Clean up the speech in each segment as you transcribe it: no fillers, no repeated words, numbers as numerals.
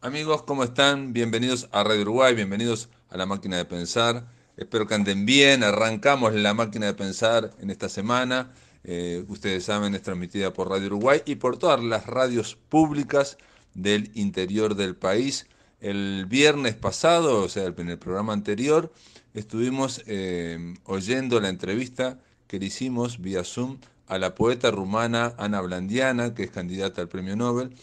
Amigos, ¿cómo están? Bienvenidos a Radio Uruguay, bienvenidos a La Máquina de Pensar. Espero que anden bien. Arrancamos La Máquina de Pensar en esta semana. Ustedes saben, es transmitida por Radio Uruguay y por todas las radios públicas del interior del país. El viernes pasado, o sea, en el programa anterior, estuvimos oyendo la entrevista que le hicimos vía Zoom a la poeta rumana Ana Blandiana, que es candidata al Premio Nobel.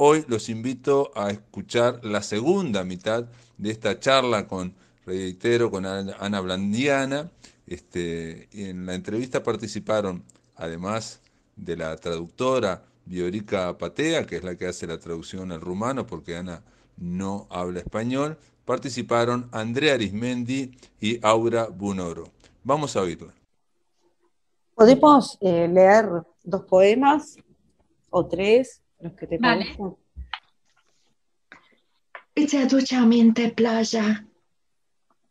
Hoy los invito a escuchar la segunda mitad de esta charla con, reitero, con Ana Blandiana. En la entrevista participaron, además de la traductora Viorica Patea, que es la que hace la traducción al rumano, porque Ana no habla español, participaron Andrea Arismendi y Aura Bunoro. Vamos a oírla. ¿Podemos leer dos poemas o tres, los que te Vale. parezcan? Îți aduce aminte plaja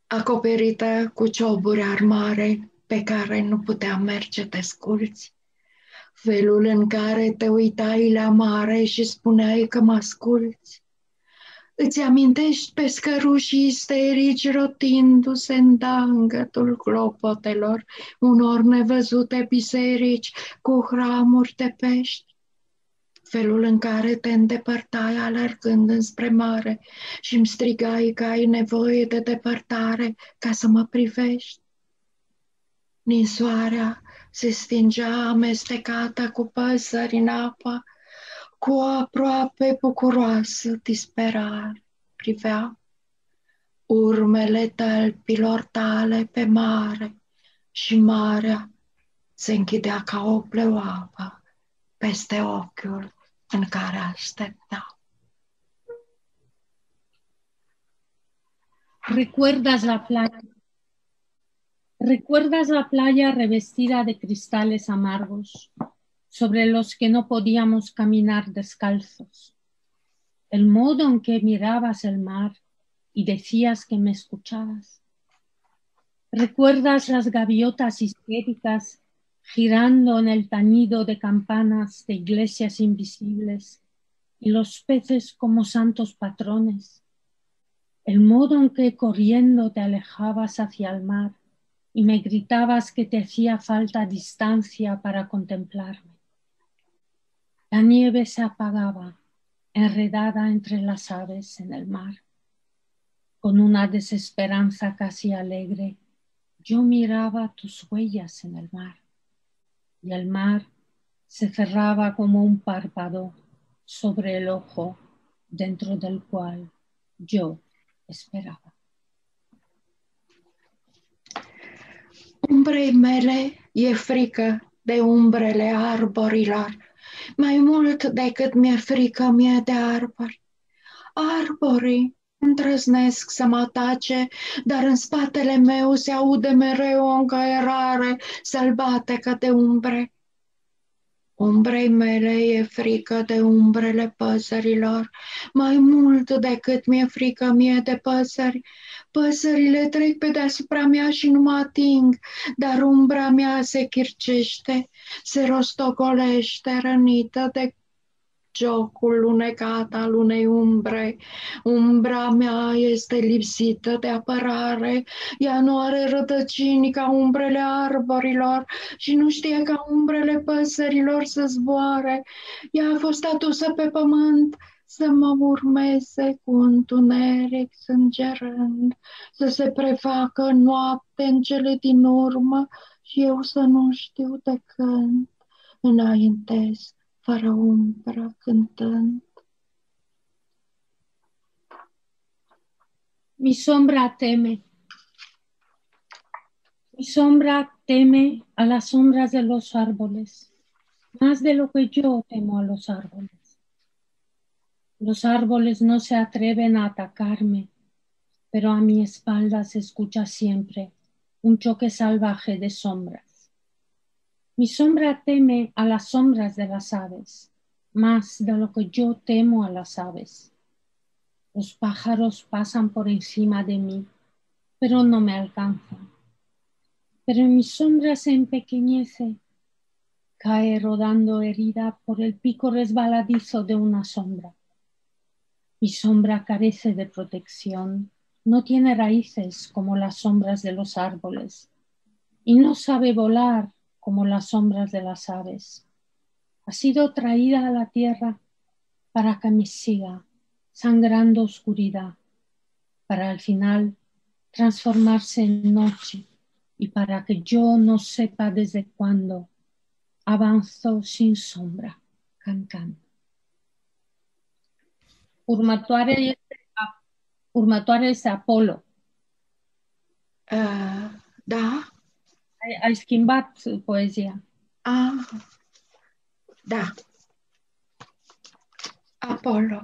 acoperită cu cioburi armare pe care nu puteam merge desculți? Felul în care te uitai la mare și spuneai că mă asculți? Îți amintești pescărușii isterici rotindu-se în dangătul clopotelor unor nevăzute biserici cu hramuri de pești? Felul în care te îndepărtai alergând înspre mare și îmi strigai că ai nevoie de depărtare ca să mă privești. Ninsoarea se stingea amestecată cu păsări în apă, cu o aproape bucuroasă disperare privea urmele tălpilor tale pe mare și marea se închidea ca o pleoapă peste ochiul în care aștepta. ¿Recuerdas la playa? ¿Recuerdas la playa revestida de cristales amargos, sobre los que no podíamos caminar descalzos? El modo en que mirabas el mar y decías que me escuchabas. ¿Recuerdas las gaviotas histéricas girando en el tañido de campanas de iglesias invisibles y los peces como santos patrones? El modo en que corriendo te alejabas hacia el mar y me gritabas que te hacía falta distancia para contemplarme. La nieve se apagaba, enredada entre las aves en el mar. Con una desesperanza casi alegre, yo miraba tus huellas en el mar, y el mar se cerraba como un párpado sobre el ojo dentro del cual yo esperaba. Umbrei mele e frică de umbrele arborilor, mai mult decât mi-e frică mie de arbori. Arborii îndrăznesc să mă atace, dar în spatele meu se aude mereu o încăierare sălbatecă de umbre. Umbrei mele e frică de umbrele păsărilor, mai mult decât mi-e frică mie de păsări. Păsările trec pe deasupra mea și nu mă ating, dar umbra mea se chircește, se rostogolește, rănită de jocul lunecat al unei umbre. Umbra mea este lipsită de apărare, ea nu are rădăcini ca umbrele arborilor și nu știe ca umbrele păsărilor să zboare. Ea a fost adusă pe pământ să mă urmeze cu întuneric sângerând, să se prefacă noapte în cele din urmă și eu să nu știu de când înaintez fără umbră cântând. Mi sombra teme. Mi sombra teme a las sombras de los árboles, más de lo que yo temo a los árboles. Los árboles no se atreven a atacarme, pero a mi espalda se escucha siempre un choque salvaje de sombras. Mi sombra teme a las sombras de las aves, más de lo que yo temo a las aves. Los pájaros pasan por encima de mí, pero no me alcanzan. Pero mi sombra se empequeñece, cae rodando herida por el pico resbaladizo de una sombra. Mi sombra carece de protección, no tiene raíces como las sombras de los árboles y no sabe volar como las sombras de las aves. Ha sido traída a la tierra para que me siga, sangrando oscuridad, para al final transformarse en noche y para que yo no sepa desde cuándo avanzo sin sombra, cantando. Următoare este Apollo. Da? Ai schimbat poezia. Da. Apollo.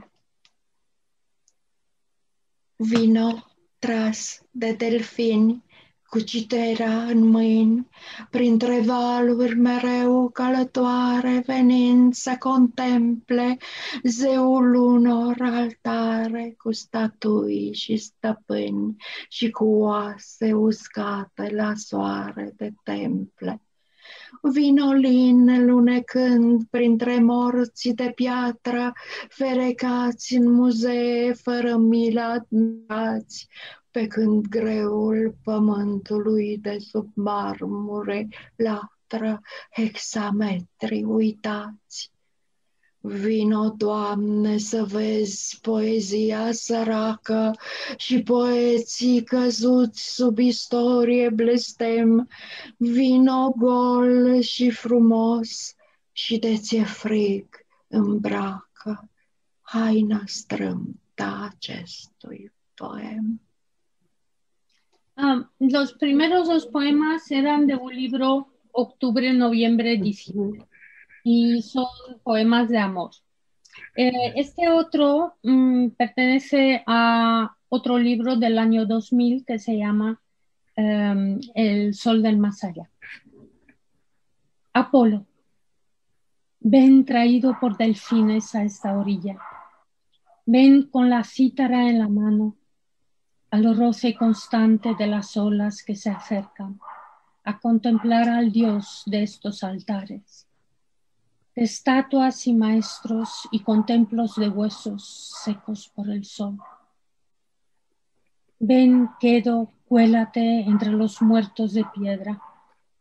Vino tras de delfini, cu citera în mâini, printre valuri mereu călătoare, venind să contemple zeul unor altare, cu statui și stăpâni și cu oase uscate la soare de temple. Vino lin lunecând printre morții de piatră, ferecați în muzee fără milă admirați, pe când greul pământului de sub marmure latră hexametri uitați. Vino, Doamne, să vezi poezia săracă și poeții căzuți sub istorie blestem. Vino gol și frumos și de ție frig îmbracă haina strâmtă acestui poem. Los primeros dos poemas eran de un libro Octubre, Noviembre, Diciembre. Y son poemas de amor. Este otro pertenece a otro libro del año 2000 que se llama El Sol del Más Allá. Apolo, ven traído por delfines a esta orilla. Ven con la cítara en la mano, al roce constante de las olas que se acercan, a contemplar al Dios de estos altares. De estatuas y maestros y con templos de huesos secos por el sol. Ven, quedo, cuélate entre los muertos de piedra,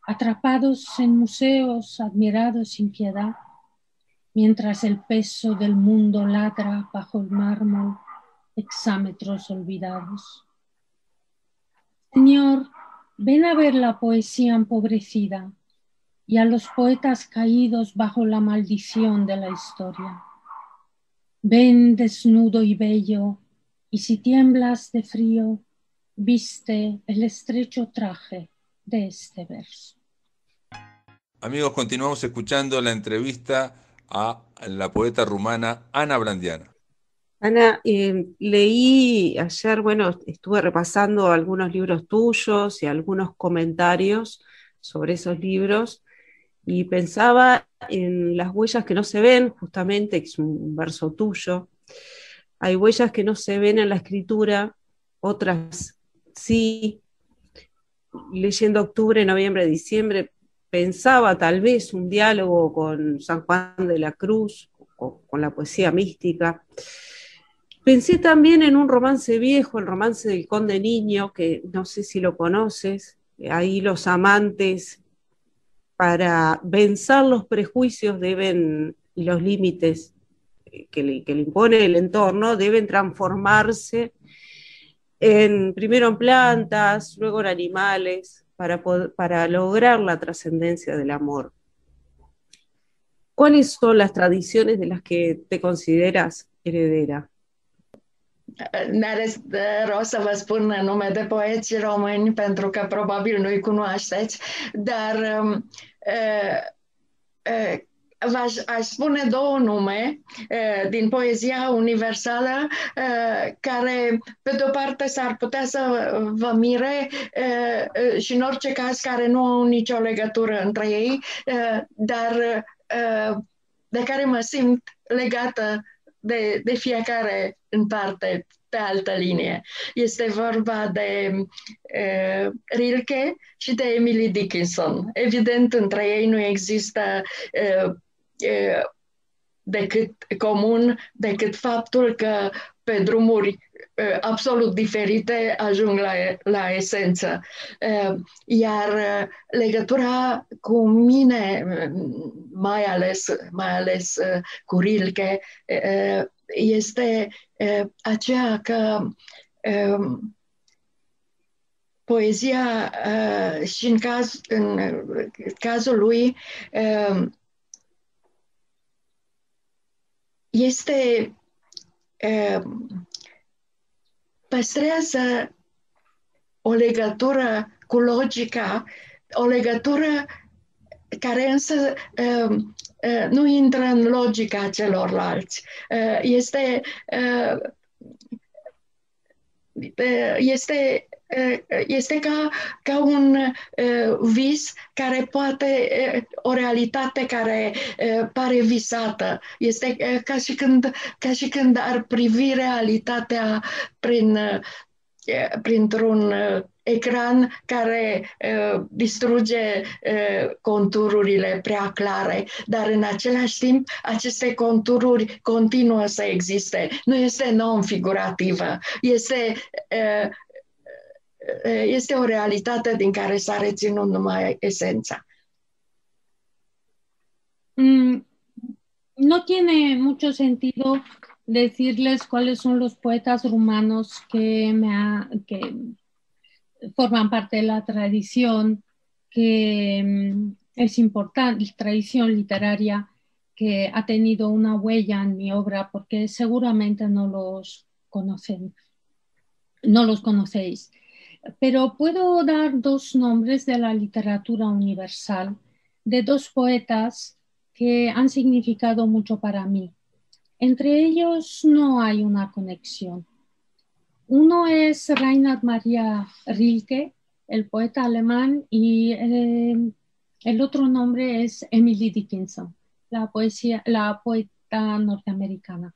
atrapados en museos admirados sin piedad, mientras el peso del mundo ladra bajo el mármol hexámetros olvidados. Señor, ven a ver la poesía empobrecida y a los poetas caídos bajo la maldición de la historia. Ven desnudo y bello, y si tiemblas de frío, viste el estrecho traje de este verso. Amigos, continuamos escuchando la entrevista a la poeta rumana Ana Brandiana. Ana, leí ayer, bueno, estuve repasando algunos libros tuyos y algunos comentarios sobre esos libros, y pensaba en las huellas que no se ven, justamente, que es un verso tuyo. Hay huellas que no se ven en la escritura, otras sí. Leyendo Octubre, Noviembre, Diciembre, pensaba tal vez un diálogo con San Juan de la Cruz, con la poesía mística. Pensé también en un romance viejo, el romance del Conde Niño, que no sé si lo conoces. Ahí los amantes, para vencer los prejuicios y los límites que le impone el entorno, deben transformarse primero en plantas, luego en animales, para lograr la trascendencia del amor. ¿Cuáles son las tradiciones de las que te consideras heredera? N-are rost să vă spun nume de poeți români, pentru că probabil nu-i cunoașteți, dar aș spune două nume din poezia universală care, pe de-o parte, s-ar putea să vă mire și, în orice caz, care nu au nicio legătură între ei, dar de care mă simt legată de fiecare în parte, pe altă linie. Este vorba de Rilke și de Emily Dickinson. Evident, între ei nu există decât faptul că pe drumuri absolut diferite ajung la esență. Iar legătura cu mine, mai ales cu Rilke, este aceea că poezia și în cazul lui păstrează o legătură cu logica, o legătură care însă nu intră în logica celorlalți. Este ca un vis care poate, o realitate care pare visată. Este ca și când ar privi realitatea printr-un ecran care distruge contururile prea clare, dar în același timp aceste contururi continuă să existe. Nu este non-figurativă, este o realitate din care s-a reținut numai esența. No tiene mucho sentido decirles cuáles son los poetas rumanos que forman parte de la tradición que es importante, tradición literaria que ha tenido una huella en mi obra, porque seguramente no los conocéis. Pero puedo dar dos nombres de la literatura universal, de dos poetas que han significado mucho para mí. Entre ellos no hay una conexión. Uno es Reinhard Maria Rilke, el poeta alemán, y el otro nombre es Emily Dickinson, la poeta norteamericana.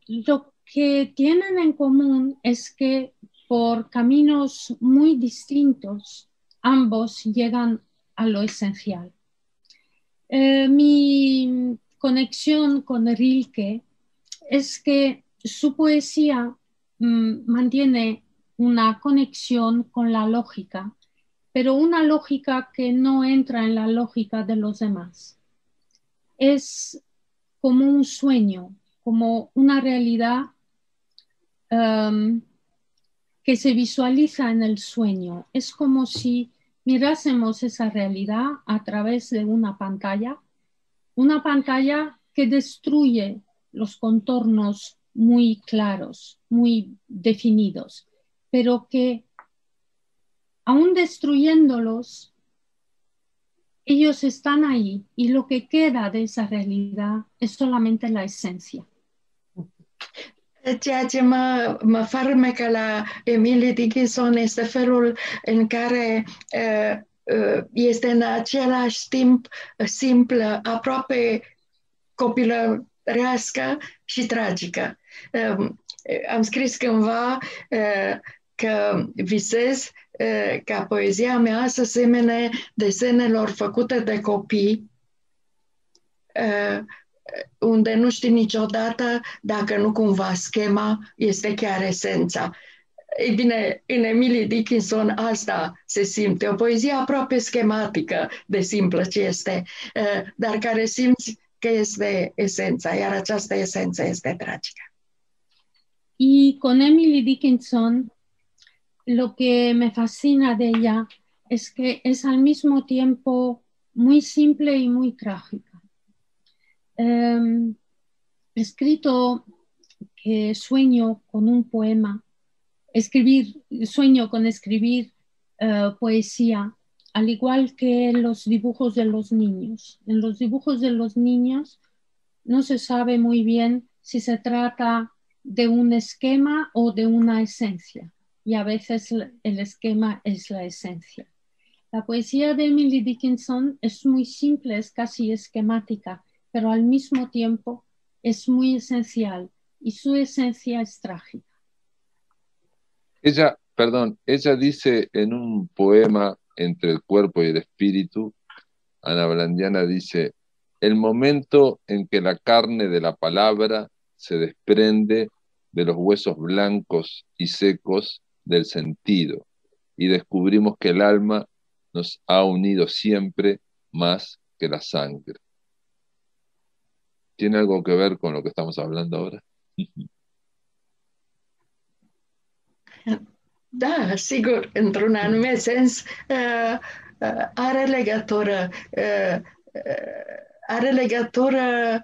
Lo que tienen en común es que por caminos muy distintos ambos llegan a lo esencial. Mi conexión con Rilke es que su poesía mantiene una conexión con la lógica, pero una lógica que no entra en la lógica de los demás. Es como un sueño, como una realidad que se visualiza en el sueño. Es como si mirásemos esa realidad a través de una pantalla que destruye los contornos muy claros, muy definidos, pero que aún destruyéndolos, ellos están ahí y lo que queda de esa realidad es solamente la esencia. Ceea ce mă farmecă la Emily Dickinson este felul în care este în același timp simplă, aproape copilărească și tragică. Am scris cândva că visez ca poezia mea să semene desenelor făcute de copii unde nu știi niciodată dacă nu cumva schema este chiar esența. Ei bine, în Emily Dickinson asta se simte, o poezie aproape schematică de simplă ce este, dar care simți că este esența, iar această esență este tragică. Y con Emily Dickinson, lo que me fascina de ella es que es al mismo tiempo muy simple y muy trágica. He escrito que sueño con un poema, sueño con escribir poesía, al igual que los dibujos de los niños. En los dibujos de los niños no se sabe muy bien si se trata de un esquema o de una esencia, y a veces el esquema es la esencia. La poesía de Emily Dickinson es muy simple, es casi esquemática, pero al mismo tiempo es muy esencial y su esencia es trágica. Ella dice en un poema Entre el cuerpo y el espíritu, Ana Blandiana dice: el momento en que la carne de la palabra se desprende de los huesos blancos y secos del sentido, y descubrimos que el alma nos ha unido siempre más que la sangre. ¿Tiene algo que ver con lo que estamos hablando ahora? Da, sigur, într-un anume sens are legătură, are legătură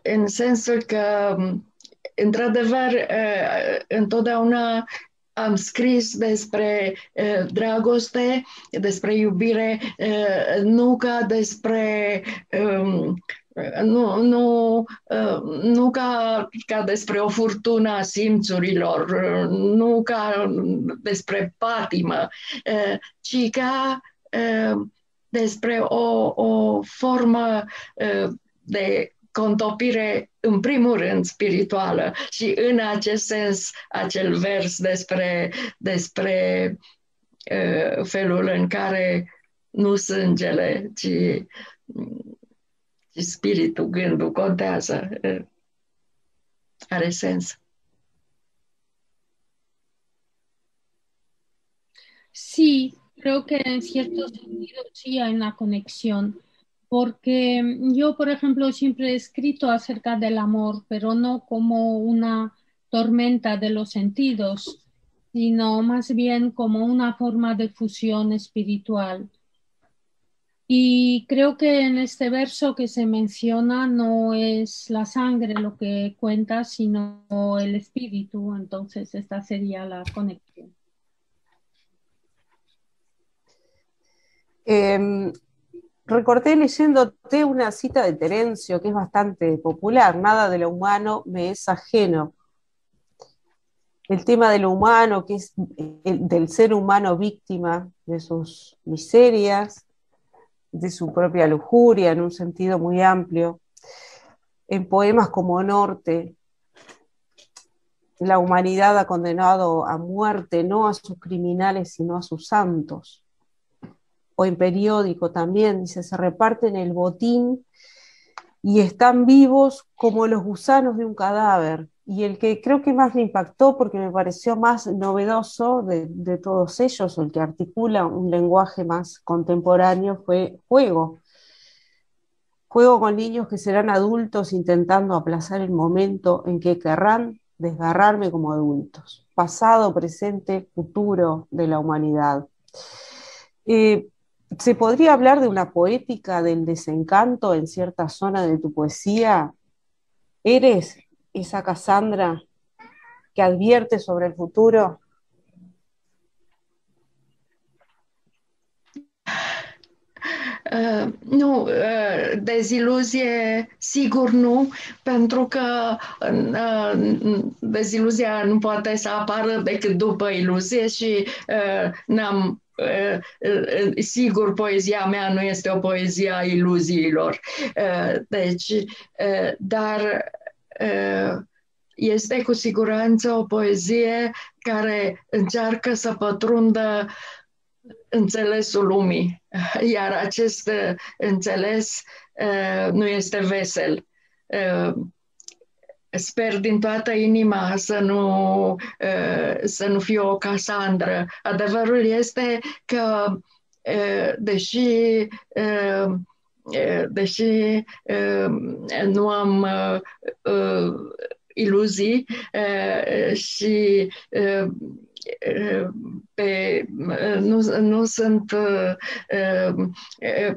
în sensul că, într-adevăr, întotdeauna am scris despre dragoste, despre iubire, nu ca despre nu ca despre o furtună a simțurilor, nu ca despre patimă, ci ca despre o formă de contopire, în primul rând, spirituală. Și în acest sens, acel vers despre felul în care nu sângele, ci spiritul, gândul contează, are sens. Sí, creo que en cierto sentido sí hay una conexión, porque yo, por ejemplo, siempre he escrito acerca del amor, pero no como una tormenta de los sentidos, sino más bien como una forma de fusión espiritual. Y creo que en este verso que se menciona no es la sangre lo que cuenta, sino el espíritu. Entonces, esta sería la conexión. Recordé leyéndote una cita de Terencio que es bastante popular: nada de lo humano me es ajeno. El tema de lo humano, que es del ser humano víctima de sus miserias, de su propia lujuria en un sentido muy amplio. En poemas como Norte, la humanidad ha condenado a muerte no a sus criminales sino a sus santos. O en Periódico también dice: se reparten el botín y están vivos como los gusanos de un cadáver. Y el que creo que más me impactó, porque me pareció más novedoso de todos ellos, o el que articula un lenguaje más contemporáneo, fue Juego. Juego con niños que serán adultos intentando aplazar el momento en que querrán desgarrarme como adultos. Pasado, presente, futuro de la humanidad. ¿Se podría hablar de una poética del desencanto en cierta zona de tu poesía? ¿Eres esa Cassandra que advierte sobre el futuro? Nu, deziluzie sigur nu, pentru că deziluzia nu poate să apară decât după iluzie și n-am sigur, poezia mea nu este o poezie a iluziilor. Deci, dar este cu siguranță o poezie care încearcă să pătrundă înțelesul lumii, iar acest înțeles nu este vesel. Sper din toată inima să nu fiu o Casandră. Adevărul este că deși nu am iluzii și nu sunt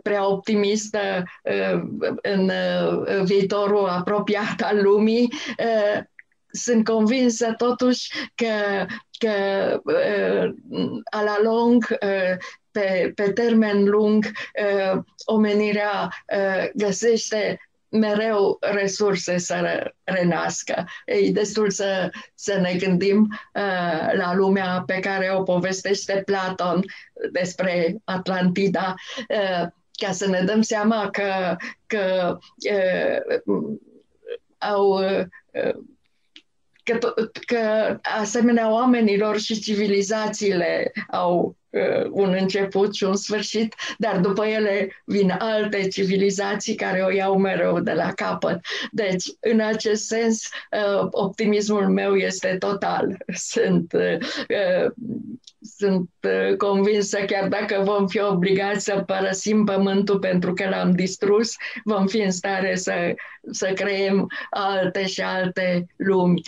prea optimistă în viitorul apropiat al lumii, sunt convinsă totuși că a la lung, pe termen lung, omenirea găsește mereu resurse să renască. E destul să ne gândim la lumea pe care o povestește Platon despre Atlantida, ca să ne dăm seama că asemenea oamenilor și civilizațiile au un început și un sfârșit, dar după ele vin alte civilizații care o iau mereu de la capăt. Deci, în acest sens, optimismul meu este total. Sunt convinsă, chiar dacă vom fi obligați să părăsim Pământul pentru că l-am distrus, vom fi în stare să creăm alte și alte lumi.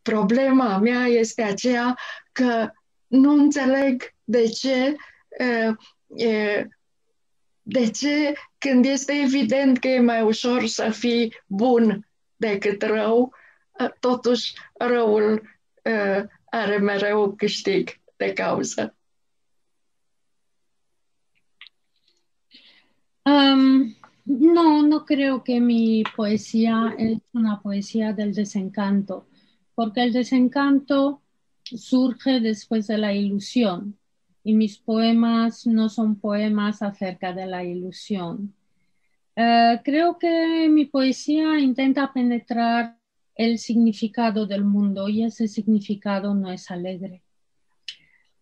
Problema mea este aceea că nu înțeleg de ce când este evident că e mai ușor să fii bun decât rău, totuși răul are mereu câștig de cauză. No creo que mi poesía es una poesía del desencanto, porque el desencanto surge después de la ilusión y mis poemas no son poemas acerca de la ilusión. Creo que mi poesía intenta penetrar el significado del mundo y ese significado no es alegre.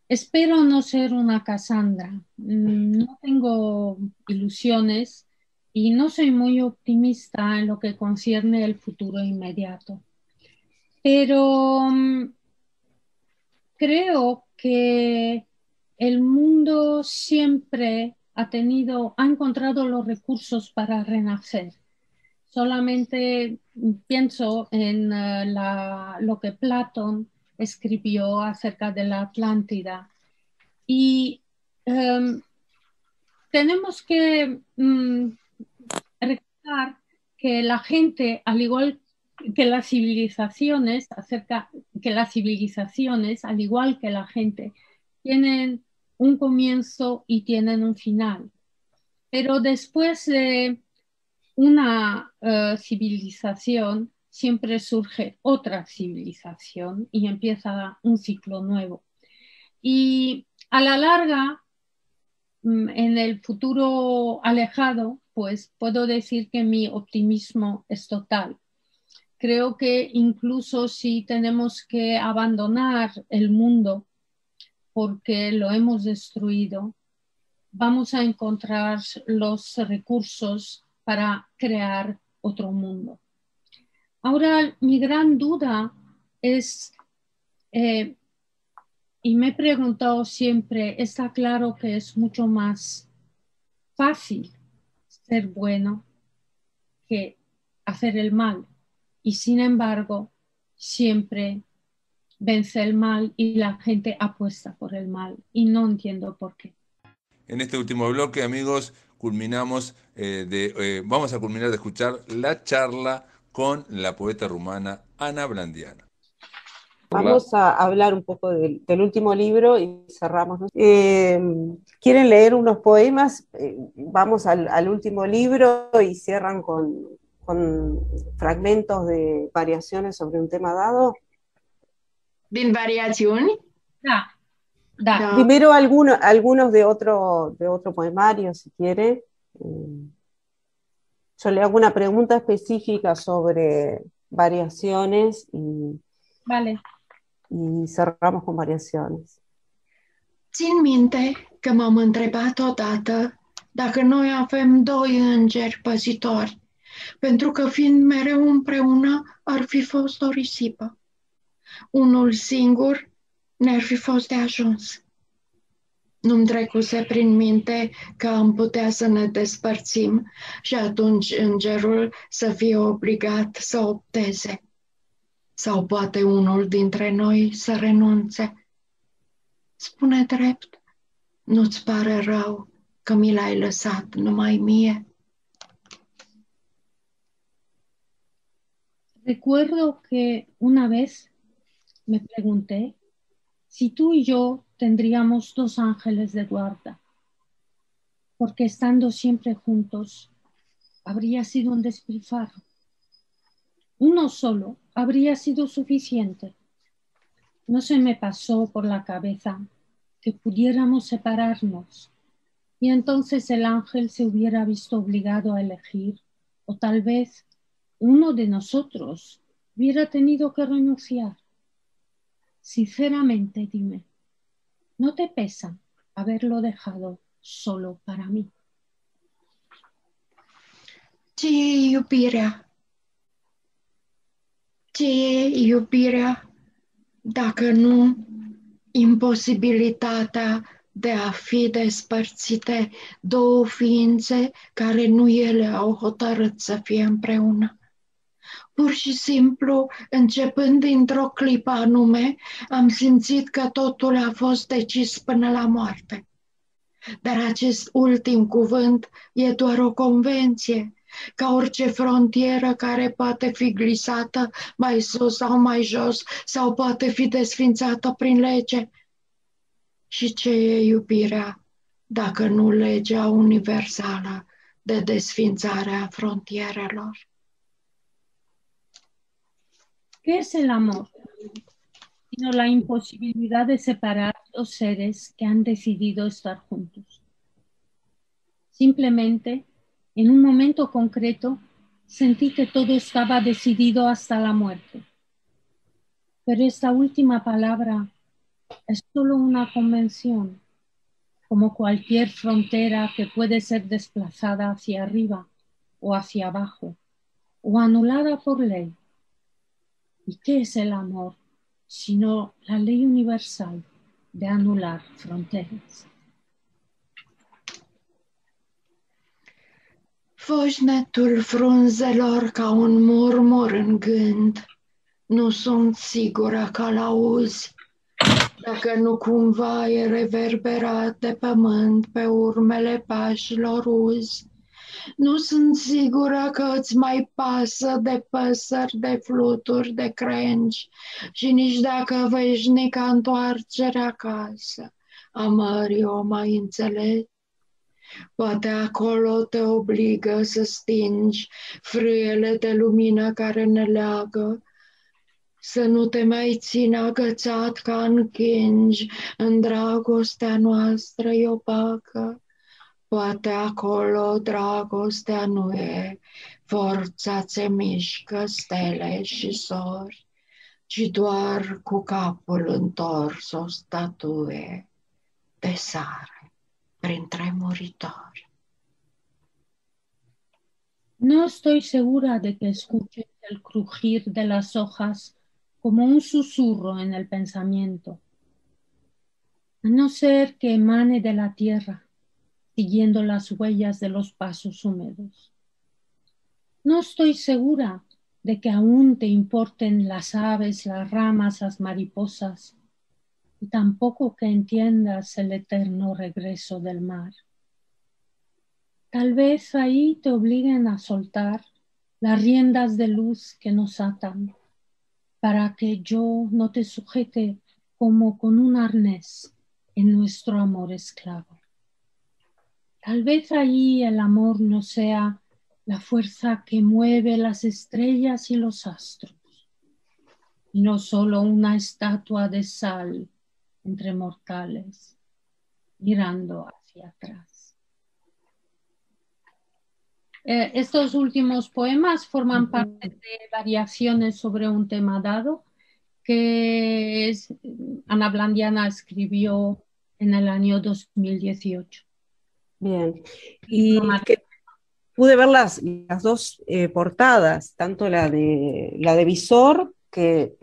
Espero no ser una Casandra, no tengo ilusiones y no soy muy optimista en lo que concierne el futuro inmediato. Pero creo que el mundo siempre ha encontrado los recursos para renacer. Solamente pienso en lo que Platón escribió acerca de la Atlántida. Y tenemos que recordar que la gente, al igual que las civilizaciones, al igual que la gente, tienen un comienzo y tienen un final. Pero después de una civilización siempre surge otra civilización y empieza un ciclo nuevo. Y a la larga, en el futuro alejado, pues puedo decir que mi optimismo es total. Creo que incluso si tenemos que abandonar el mundo porque lo hemos destruido, vamos a encontrar los recursos para crear otro mundo. Ahora, mi gran duda es, y me he preguntado siempre, está claro que es mucho más fácil ser bueno que hacer el mal. Y sin embargo, siempre vence el mal y la gente apuesta por el mal. Y no entiendo por qué. En este último bloque, amigos, vamos a culminar de escuchar la charla con la poeta rumana Ana Blandiana. Vamos a hablar un poco del último libro y cerramos. ¿Quieren leer unos poemas? Vamos al último libro y cierran con fragmentos de variaciones sobre un tema dado. Din variațiuni? Da. Primero algunos de otro poemario, si quiere. Yo le hago una pregunta específica sobre variaciones Vale. Y cerramos con variaciones. Țin minte că m-am întrebat odată dacă noi avem doi îngeri păzitori, pentru că fiind mereu împreună ar fi fost o risipă. Unul singur ne-ar fi fost de ajuns. Nu-mi trecuse prin minte că am putea să ne despărțim și atunci îngerul să fie obligat să opteze. Sau poate unul dintre noi să renunțe. Spune drept, nu-ți pare rău că mi l-ai lăsat numai mie? Recuerdo que una vez me pregunté si tú y yo tendríamos dos ángeles de guarda, porque estando siempre juntos habría sido un despilfarro. Uno solo habría sido suficiente. No se me pasó por la cabeza que pudiéramos separarnos y entonces el ángel se hubiera visto obligado a elegir, o tal vez uno de nosotros hubiera tenido que renunciar. Sinceramente, dime, ¿No te pesa haberlo dejado solo para mí? Ce e iubirea? Ce e iubirea dacă nu imposibilitatea de a fi despărțite două ființe care nu ele au hotărât să fie împreună? Pur și simplu, începând dintr-o clipă anume, am simțit că totul a fost decis până la moarte. Dar acest ultim cuvânt e doar o convenție, ca orice frontieră care poate fi glisată mai sus sau mai jos sau poate fi desfințată prin lege. Și ce e iubirea dacă nu legea universală de desfințare a frontierelor? ¿Qué es el amor? Sino la imposibilidad de separar dos seres que han decidido estar juntos. Simplemente, en un momento concreto, sentí que todo estaba decidido hasta la muerte. Pero esta última palabra es solo una convención, como cualquier frontera que puede ser desplazada hacia arriba o hacia abajo, o anulada por ley. ¿Y qué es el amor sino la ley universal de anular fronteras? Foșnetul frunzelor ca un murmur în gând, nu sunt sigură că l-auzi, dacă nu cumva e reverberat de pământ pe urmele pașilor uzi. Nu sunt sigură că îți mai pasă de păsări, de fluturi, de crengi și nici dacă veșnica întoarcere acasă a mării o mai înțelegi. Poate acolo te obligă să stingi frâiele de lumină care ne leagă, să nu te mai țină agățat ca în chingi în dragostea noastră iobacă. Poate acolo dragostea nu e forța ce mișcă stele și sori, ci doar cu capul întors o statuie de sare printre muritori. No estoy segura de que escuches el crujir de las hojas como un susurro en el pensamiento, a no ser que emane de la tierra, siguiendo las huellas de los pasos húmedos. No estoy segura de que aún te importen las aves, las ramas, las mariposas, y tampoco que entiendas el eterno regreso del mar. Tal vez ahí te obliguen a soltar las riendas de luz que nos atan, para que yo no te sujete como con un arnés en nuestro amor esclavo. Tal vez ahí el amor no sea la fuerza que mueve las estrellas y los astros, y no solo una estatua de sal entre mortales, mirando hacia atrás. Estos últimos poemas forman parte de variaciones sobre un tema dado que Ana Blandiana escribió en el año 2018. Bien, y que pude ver las dos portadas, tanto la de Visor, que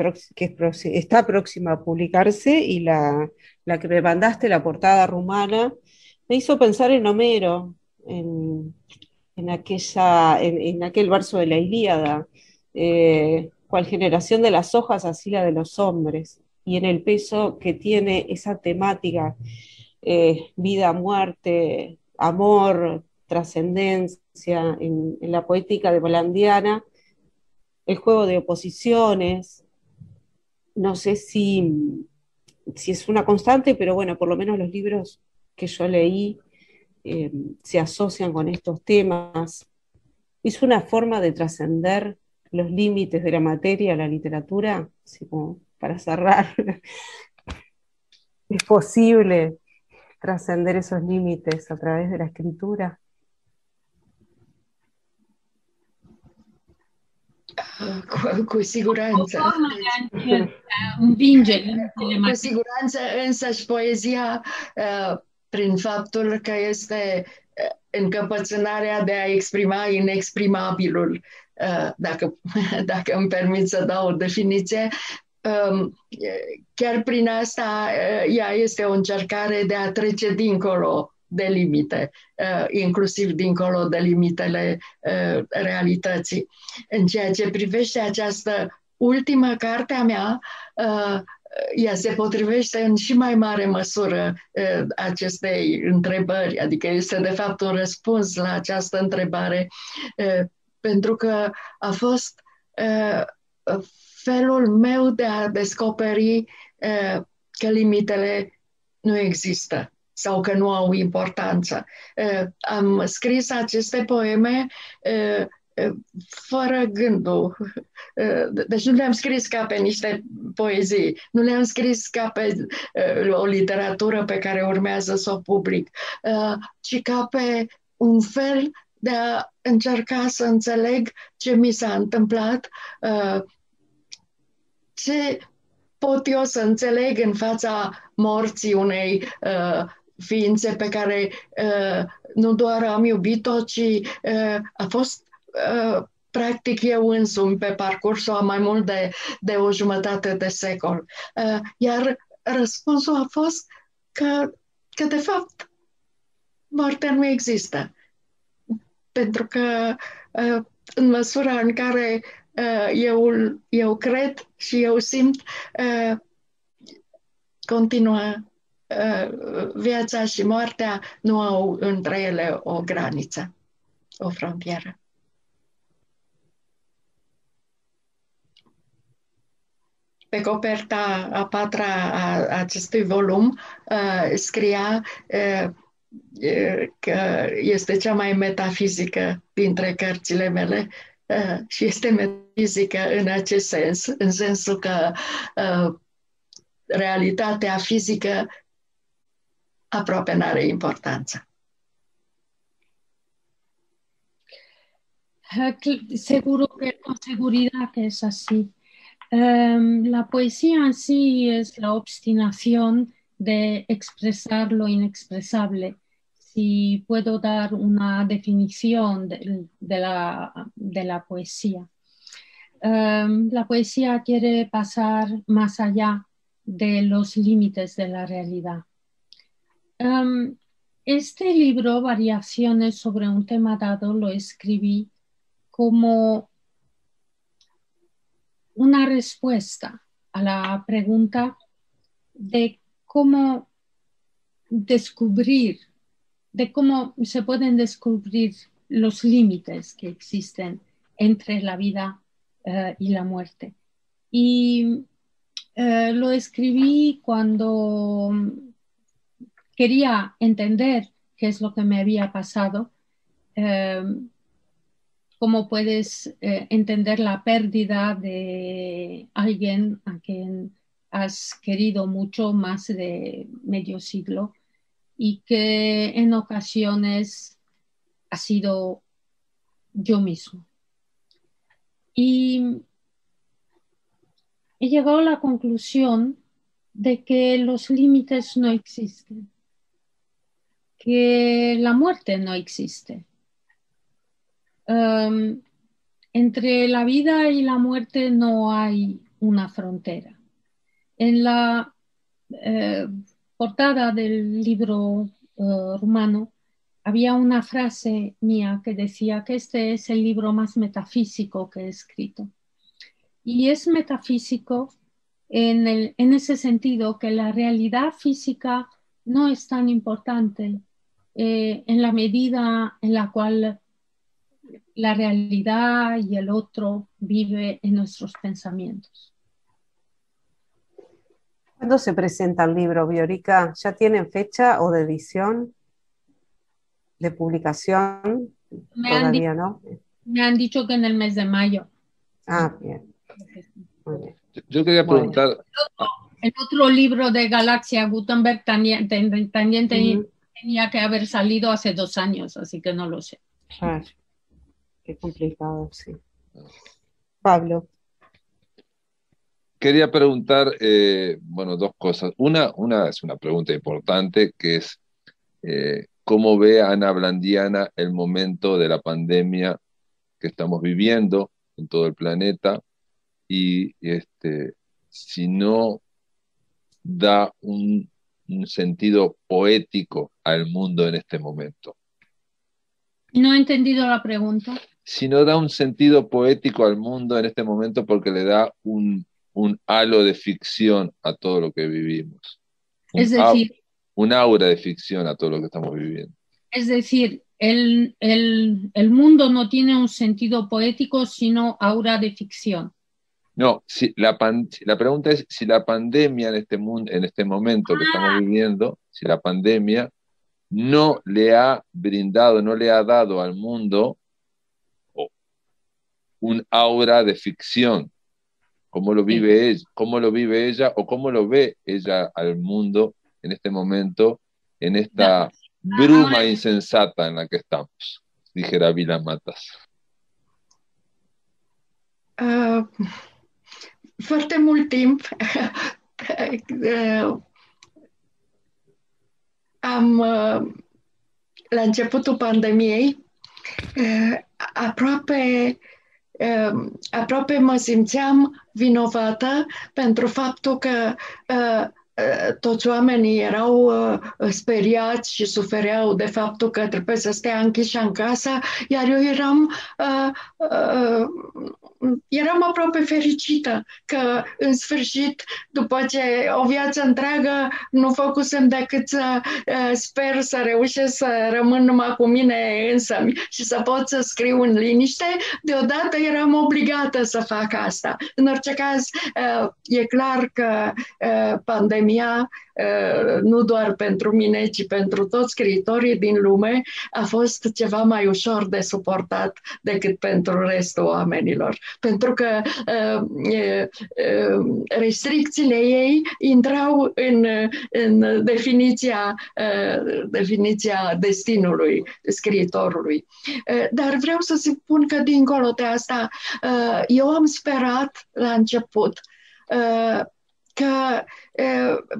está próxima a publicarse, y la que me mandaste, la portada rumana, me hizo pensar en Homero, en aquel verso de la Ilíada, cual generación de las hojas, así la de los hombres, y en el peso que tiene esa temática, vida, muerte, amor, trascendencia, en la poética de Blandiana, el juego de oposiciones. No sé si es una constante, pero bueno, por lo menos los libros que yo leí se asocian con estos temas. Es una forma de trascender los límites de la materia, la literatura, así como para cerrar. ¿Es posible trascender esos límites a través de la escritura? Cu siguranță. O formă de a învinge limitele Cu siguranță însăși poezia, prin faptul că este încăpățânarea de a exprima inexprimabilul, dacă îmi permit să dau o definiție, chiar prin asta ea este o încercare de a trece dincolo de limite, inclusiv dincolo de limitele realității. În ceea ce privește această ultimă carte a mea, ea se potrivește în și mai mare măsură acestei întrebări, adică este de fapt un răspuns la această întrebare, pentru că a fost felul meu de a descoperi că limitele nu există sau că nu au importanță. Am scris aceste poeme fără gândul. Deci nu le-am scris ca pe niște poezii, nu le-am scris ca pe o literatură pe care urmează să o public, ci ca pe un fel de a încerca să înțeleg ce mi s-a întâmplat, ce pot eu să înțeleg în fața morții unei ființe pe care nu doar am iubit-o, ci a fost practic eu însumi pe parcursul a mai mult de o jumătate de secol. Iar răspunsul a fost că de fapt moartea nu există. Pentru că în măsura în care eu cred și eu simt, continuă viața și moartea, nu au între ele o graniță, o frontieră. Pe coperta a patra a acestui volum scria că este cea mai metafizică dintre cărțile mele și este metafizică în acest sens, în sensul că realitatea fizică aproape n-are importanță. Seguro que con seguridad que es así. La poesía en sí es la obstinación de expresar lo inexpresable. Si puedo dar una definición de la poesía. La poesía quiere pasar más allá de los límites de la realidad. Este libro, Variaciones sobre un tema dado, lo escribí como una respuesta a la pregunta de cómo descubrir, de cómo se pueden descubrir los límites que existen entre la vida y la muerte. Y lo escribí cuando quería entender qué es lo que me había pasado, cómo puedes entender la pérdida de alguien a quien has querido mucho, más de medio siglo, y que en ocasiones ha sido yo mismo. Y he llegado a la conclusión de que los límites no existen, que la muerte no existe. Entre la vida y la muerte no hay una frontera. En la portada del libro rumano había una frase mía que decía que este es el libro más metafísico que he escrito. Y es metafísico en ese sentido que la realidad física no es tan importante en la medida en la cual la realidad y el otro vive en nuestros pensamientos. ¿Cuándo se presenta el libro, Viorica? ¿Ya tienen fecha o de edición? ¿De publicación? Todavía no. Me han dicho que en el mes de mayo. Ah, bien. Muy bien. Yo quería preguntar... El otro libro de Galaxia Gutenberg también tenía que haber salido hace 2 años, así que no lo sé. Claro. Qué complicado, sí. Pablo. Quería preguntar, bueno, dos cosas. Una es una pregunta importante, que es ¿cómo ve Ana Blandiana el momento de la pandemia que estamos viviendo en todo el planeta? Y si no da un sentido poético al mundo en este momento. No he entendido la pregunta. Si no da un sentido poético al mundo en este momento porque le da un halo de ficción a todo lo que vivimos. Es decir, un aura de ficción a todo lo que estamos viviendo. Es decir, el mundo no tiene un sentido poético, sino aura de ficción. No, la pregunta es si la pandemia en este mundo, en este momento que estamos viviendo, si la pandemia no le ha brindado, no le ha dado al mundo un aura de ficción, cómo lo vive ella, cómo lo vive ella o cómo lo ve ella al mundo en este momento, en esta bruma insensata en la que estamos, dijera Vila Matas. Foarte mult timp la începutul pandemiei, aproape mă simțeam vinovată pentru faptul că toți oamenii erau speriați și sufereau de faptul că trebuie să stea închiși în casă, iar eu eram aproape fericită că, în sfârșit, după ce o viață întreagă nu făcusem decât să sper să reușesc să rămân numai cu mine însămi și să pot să scriu în liniște, deodată eram obligată să fac asta. În orice caz, e clar că pandemia, nu doar pentru mine, ci pentru toți scriitorii din lume, a fost ceva mai ușor de suportat decât pentru restul oamenilor. Pentru că restricțiile ei intrau în definiția destinului scriitorului. Dar vreau să spun că dincolo de asta, eu am sperat la început că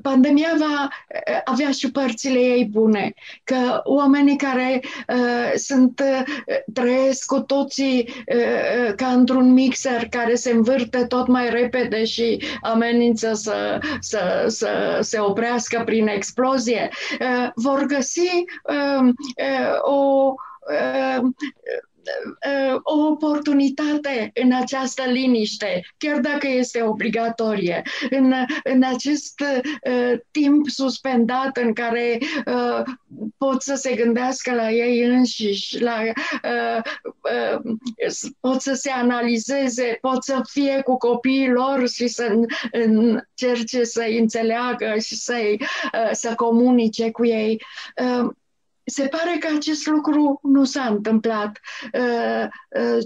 pandemia va avea și părțile ei bune, că oamenii care trăiesc cu toții ca într-un mixer care se învârte tot mai repede și amenință să se oprească prin explozie, vor găsi o oportunitate în această liniște, chiar dacă este obligatorie, în acest timp suspendat în care pot să se gândească la ei înșiși, pot să se analizeze, pot să fie cu copiii lor și să încerce să-i înțeleagă și să comunice cu ei. Se pare că acest lucru nu s-a întâmplat,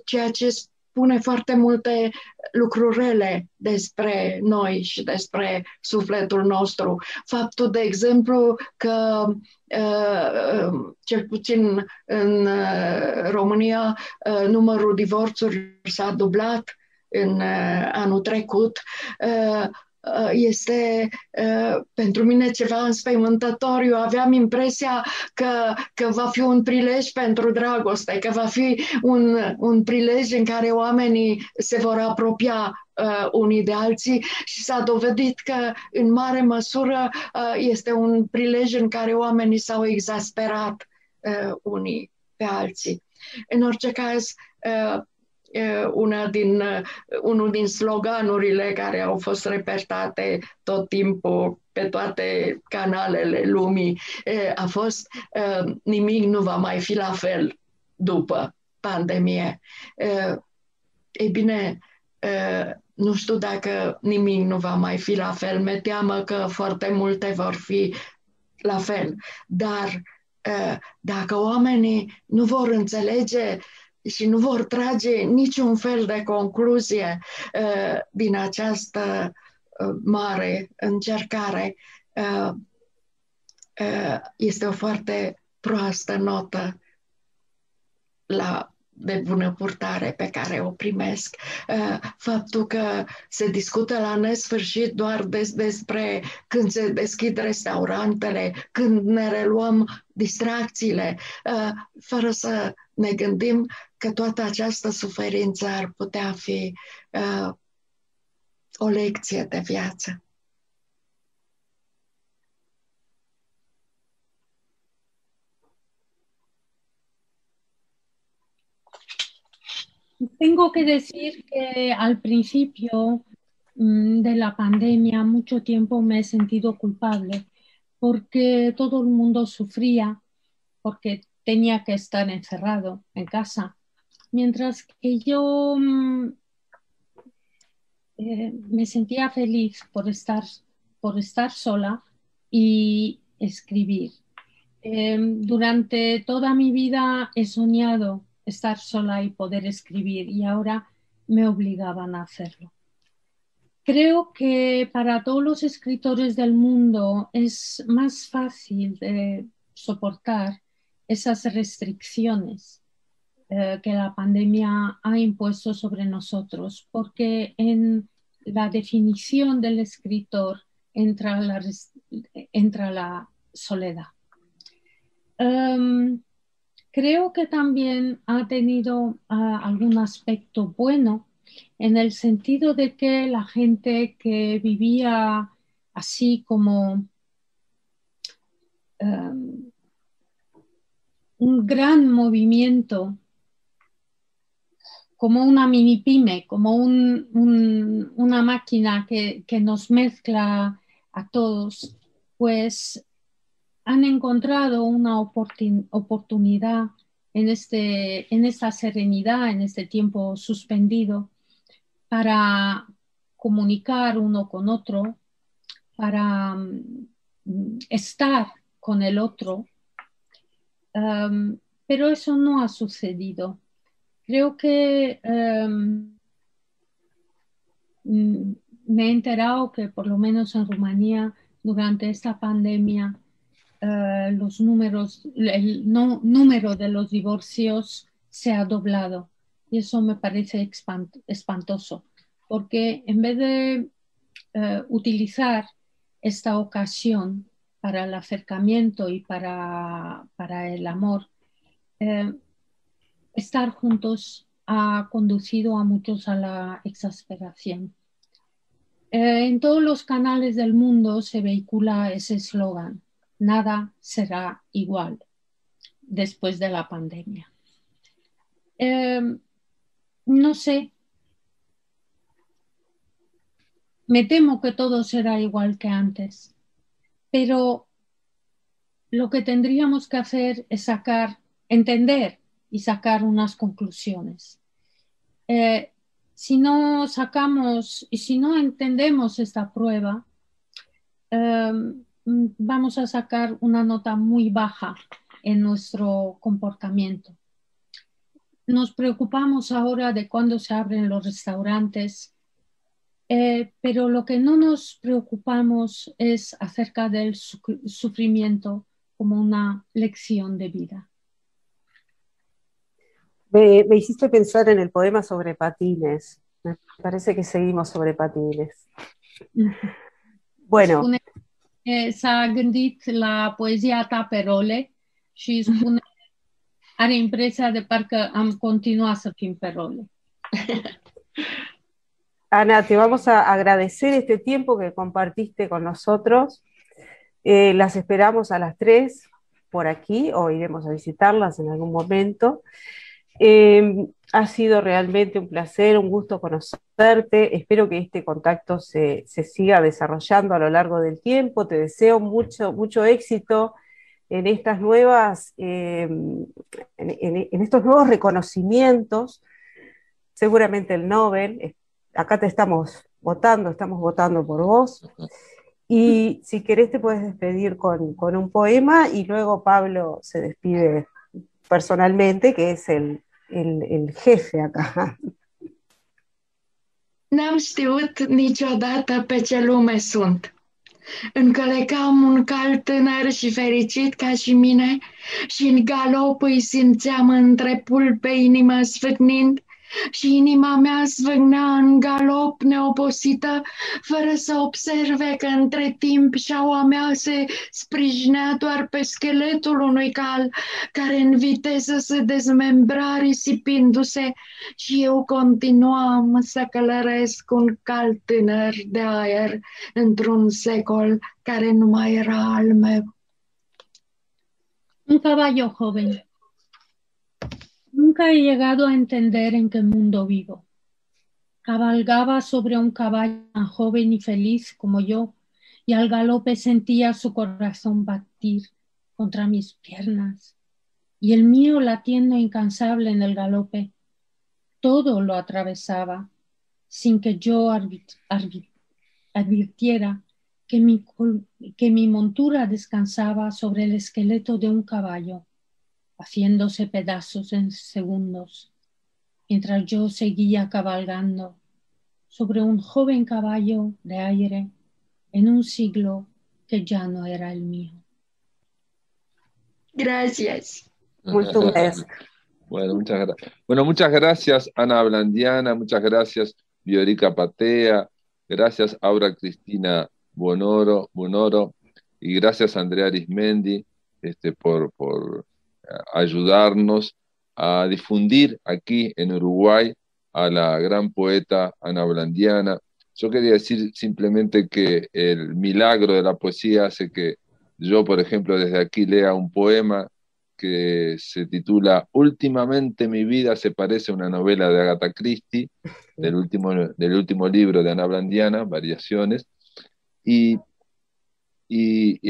ceea ce spune foarte multe lucruri rele despre noi și despre sufletul nostru. Faptul, de exemplu, că cel puțin în România numărul divorțurilor s-a dublat în anul trecut, este pentru mine ceva înspăimântător. Eu aveam impresia că va fi un prilej pentru dragoste, că va fi un prilej în care oamenii se vor apropia unii de alții și s-a dovedit că în mare măsură este un prilej în care oamenii s-au exasperat unii pe alții. În orice caz, unul din sloganurile care au fost repetate tot timpul pe toate canalele lumii a fost nimic nu va mai fi la fel după pandemie. Ei bine, nu știu dacă nimic nu va mai fi la fel. Mi-e teamă că foarte multe vor fi la fel. Dar dacă oamenii nu vor înțelege și nu vor trage niciun fel de concluzie din această mare încercare, este o foarte proastă notă de bună purtare pe care o primesc, faptul că se discută la nesfârșit doar despre când se deschid restaurantele, când ne reluăm distracțiile, fără să ne gândim că toată această suferință ar putea fi o lecție de viață. Tengo que decir que al principio de la pandemia mucho tiempo me he sentido culpable porque todo el mundo sufría, porque tenía que estar encerrado en casa, mientras que yo me sentía feliz por estar sola y escribir. Durante toda mi vida he soñado estar sola y poder escribir, y ahora me obligaban a hacerlo. Creo que para todos los escritores del mundo es más fácil soportar esas restricciones que la pandemia ha impuesto sobre nosotros, porque en la definición del escritor entra la soledad. Creo que también ha tenido algún aspecto bueno, en el sentido de que la gente que vivía así como un gran movimiento, como una mini pyme, como una máquina que nos mezcla a todos, pues han encontrado una oportunidad en esta serenidad, en este tiempo suspendido, para comunicar uno con otro, para estar con el otro. Pero eso no ha sucedido. Creo que me he enterado que por lo menos en Rumanía durante esta pandemia el número de los divorcios se ha doblado, y eso me parece espantoso, porque en vez de utilizar esta ocasión para el acercamiento y para el amor, estar juntos ha conducido a muchos a la exasperación. En todos los canales del mundo se vehicula ese eslogan: nada será igual después de la pandemia. No sé, me temo que todo será igual que antes, pero lo que tendríamos que hacer es entender y sacar unas conclusiones. Si no sacamos y si no entendemos esta prueba, vamos a sacar una nota muy baja en nuestro comportamiento. Nos preocupamos ahora de cuándo se abren los restaurantes, pero lo que no nos preocupamos es acerca del sufrimiento como una lección de vida. Me hiciste pensar en el poema sobre patines. Me parece que seguimos sobre patines. Bueno. S-a gândit la poezia ta pe role și spune, are impresia de parcă am continuat să fim pe role. Ana, te vamos a agradecer este tiempo que compartiste con nosotros. Las esperamos a las 3 por aquí, o iremos a visitarlas en algún momento. Ha sido realmente un placer, un gusto conocerte. Espero que este contacto se siga desarrollando a lo largo del tiempo. Te deseo mucho éxito en estas nuevas, en estos nuevos reconocimientos. Seguramente el Nobel, acá te estamos votando por vos. Y si querés te puedes despedir con un poema, y luego Pablo se despide personalmente, que es el jefe acá. N-am știut niciodată pe ce lume sunt. Încălecam un cal tânăr și fericit ca și mine și în galop îi simțeam între pulpe inima sfârnind și inima mea zvâgnea în galop neobosită, fără să observe că între timp șaua mea se sprijinea doar pe scheletul unui cal care în viteză se dezmembra risipindu-se și eu continuam să călăresc un cal tânăr de aer într-un secol care nu mai era al meu. Un caballo joven. Nunca he llegado a entender en qué mundo vivo. Cabalgaba sobre un caballo tan joven y feliz como yo, y al galope sentía su corazón batir contra mis piernas, y el mío latiendo incansable en el galope. Todo lo atravesaba, sin que yo advirtiera que mi montura descansaba sobre el esqueleto de un caballo, haciéndose pedazos en segundos, mientras yo seguía cabalgando sobre un joven caballo de aire en un siglo que ya no era el mío. Gracias. Mulțumesc. Bueno, muchas gracias, Ana Blandiana, muchas gracias, Viorica Patea, gracias, Aura Cristina Bonoro, y gracias, Andrea Arismendi, por ayudarnos a difundir aquí en Uruguay a la gran poeta Ana Blandiana. Yo quería decir simplemente que el milagro de la poesía hace que yo, por ejemplo, desde aquí lea un poema que se titula Últimamente mi vida se parece a una novela de Agatha Christie, del último libro de Ana Blandiana, Variaciones, y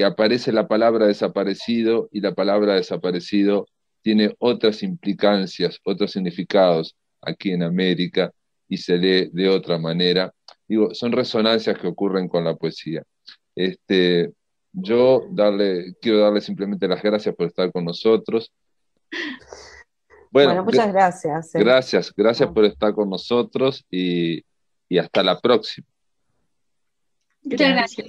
aparece la palabra desaparecido, y la palabra desaparecido tiene otras implicancias, otros significados aquí en América, y se lee de otra manera. Digo, son resonancias que ocurren con la poesía. Yo quiero darle simplemente las gracias por estar con nosotros. Bueno, muchas gracias. Gracias por estar con nosotros y hasta la próxima. Muchas gracias.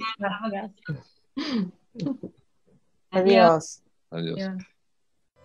Adiós. Adiós.